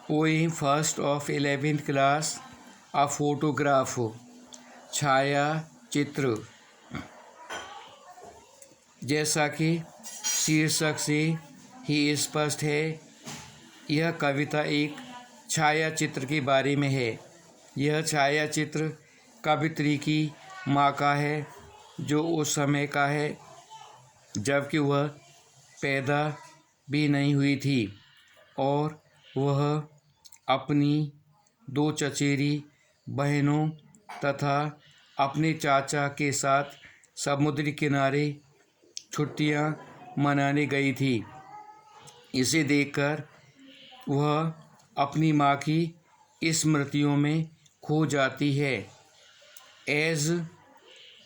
Poem first of 11th class a photograph. छाया चित्र। जैसा कि शीर्षक से ही स्पष्ट है, यह कविता एक छाया चित्र के बारे में है। यह छाया चित्र कवित्री की माँ का है, जो उस समय का है जबकि वह पैदा भी नहीं हुई थी और वह अपनी 2 चचेरी बहनों तथा अपने चाचा के साथ समुद्र किनारे छुट्टियां मनाने गई थी। इसे देखकर वह अपनी माँ की स्मृतियों में खो जाती है। As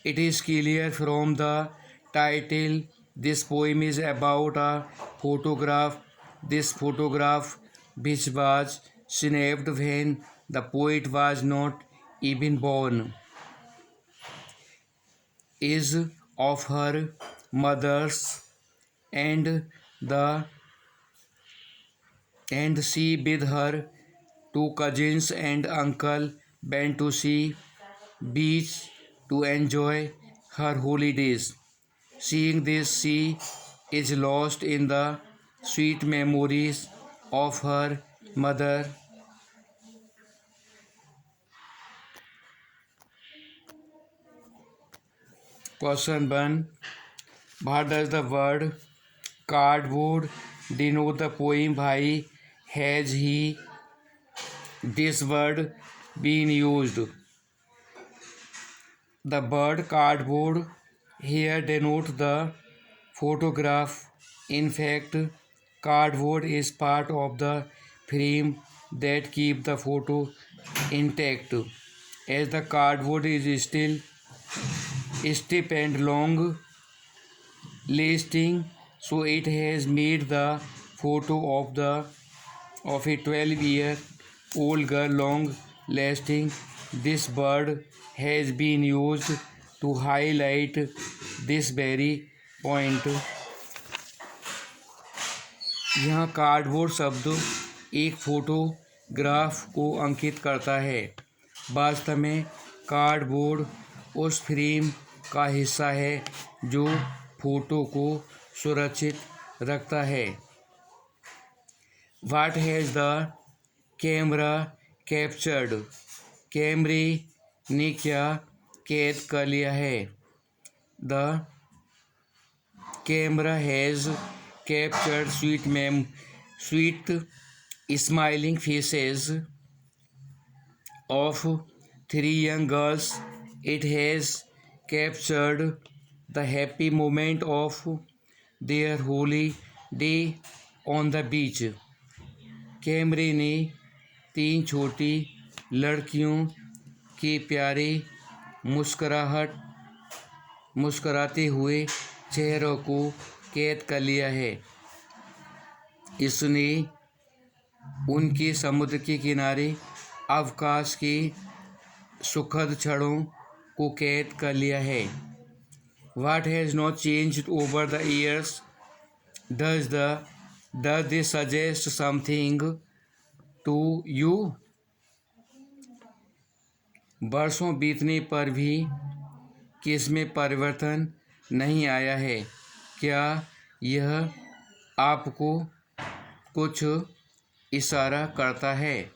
it is clear from the title, this poem is about a photograph. This photograph, which was snapped when the poet was not even born, is of her mother's, and she with her 2 cousins and uncle went to sea beach to enjoy her holidays. Seeing this, she is lost in the sweet memories of her mother. Question 1. What does the word cardboard denote? The poem. Why has this word been used? The word cardboard here denotes the photograph. In fact, cardboard is part of the frame that keep the photo intact. As the cardboard is still stiff and long lasting, so it has made the photo of a 12-year-old girl long lasting. This word has been used to highlight this very point. यहाँ cardboard शब्द एक photograph को अंकित करता है। वास्तव में cardboard उस frame का हिस्सा है जो फोटो को सुरक्षित रखता है। What has the camera captured? कैमरे ने क्या कैद कर लिया है? The camera has captured sweet smiling faces of 3 young girls. It has captured the happy moment of their holiday on the beach. कैमरे ने 3 छोटी लड़कियों के प्यारे मुस्कुराते हुए चेहरों को कैद कर लिया है। इसने उनके समुद्र के किनारे अवकाश के सुखद क्षणों को कैद कर लिया है। What has not changed over the years? Does this suggest something to you? वर्षों बीतने पर भी किसमें परिवर्तन नहीं आया है? क्या यह आपको कुछ इशारा करता है?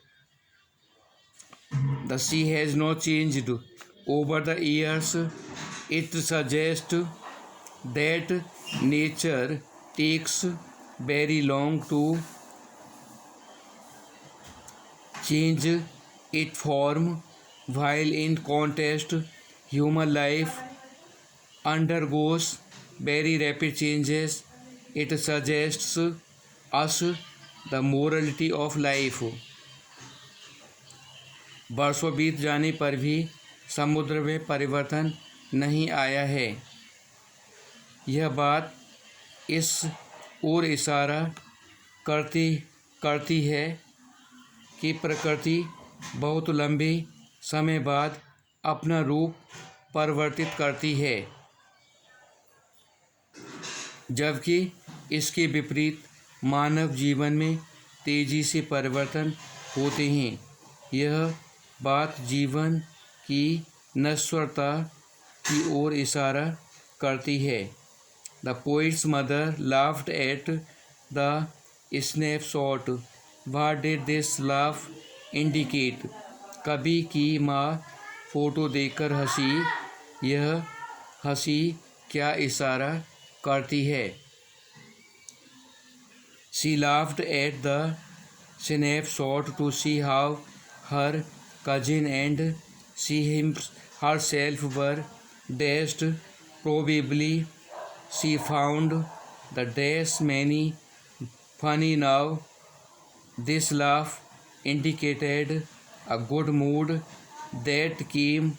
The sea has not changed over the years. It suggests that nature takes very long to change its form, while in contrast, human life undergoes very rapid changes. It suggests us the morality of life. वर्षों बीत जाने पर भी समुद्र में परिवर्तन नहीं आया है। यह बात इस ओर इशारा करती है कि प्रकृति बहुत लंबे समय बाद अपना रूप परिवर्तित करती है, जबकि इसके विपरीत मानव जीवन में तेजी से परिवर्तन होते हैं। यह बात जीवन की नश्वरता की ओर इशारा करती है। The poets mother laughed at the snapshot. What did this laugh indicate? कवि की माँ फोटो देखकर हंसी। यह हंसी क्या इशारा करती है? She laughed at the snapshot to see how her cousin and she herself were dressed. Probably she found the dress many funny now. This laugh indicated a good mood that came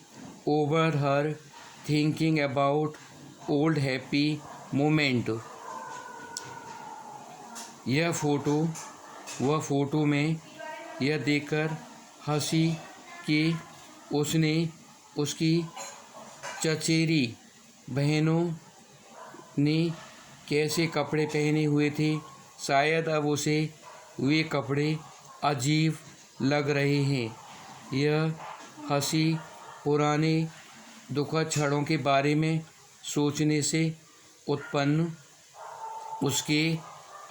over her, thinking about old happy moment. वह photo में यह देखकर हंसी कि उसने उसकी चचेरी बहनों ने कैसे कपड़े पहने हुए थे। शायद अब उसे वे कपड़े अजीब लग रहे हैं। यह हंसी पुराने दुखद क्षणों के बारे में सोचने से उत्पन्न उसके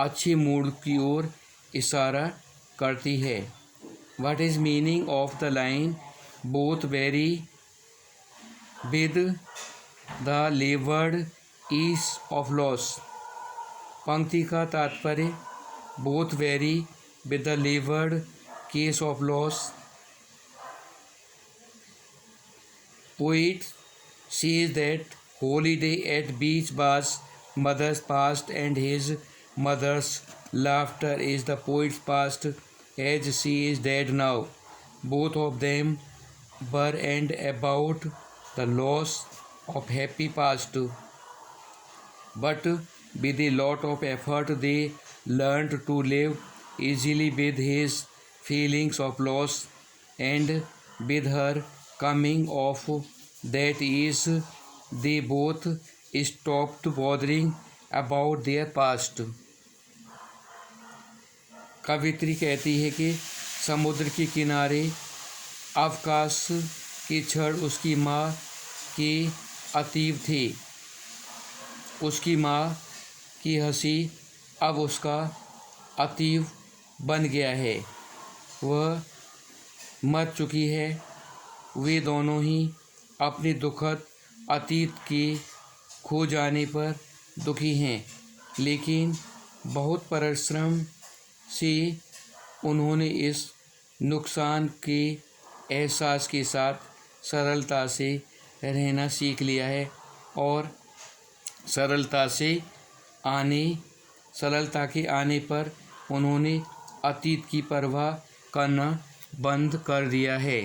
अच्छे मूड की ओर इशारा करती है। What is meaning of the line both vary with the levered ease of loss? पंक्ति का तात्पर्य both vary with the levered case of loss. Poet says that holiday at beach was mother's past and his mother's laughter is the poet's past as she is dead now. Both of them were and about the loss of happy past, but with a lot of effort they learned to live easily with his feelings of loss, and with her coming of that ease they both stopped bothering about their past. कवित्री कहती है कि समुद्र के किनारे अवकाश के क्षण उसकी माँ के अतीव थे। उसकी माँ की हंसी अब उसका अतीव बन गया है। वह मर चुकी है। वे दोनों ही अपने दुखद अतीत के खो जाने पर दुखी हैं, लेकिन बहुत परिश्रम से उन्होंने इस नुकसान के एहसास के साथ सरलता से रहना सीख लिया है और सरलता के आने पर उन्होंने अतीत की परवाह करना बंद कर दिया है।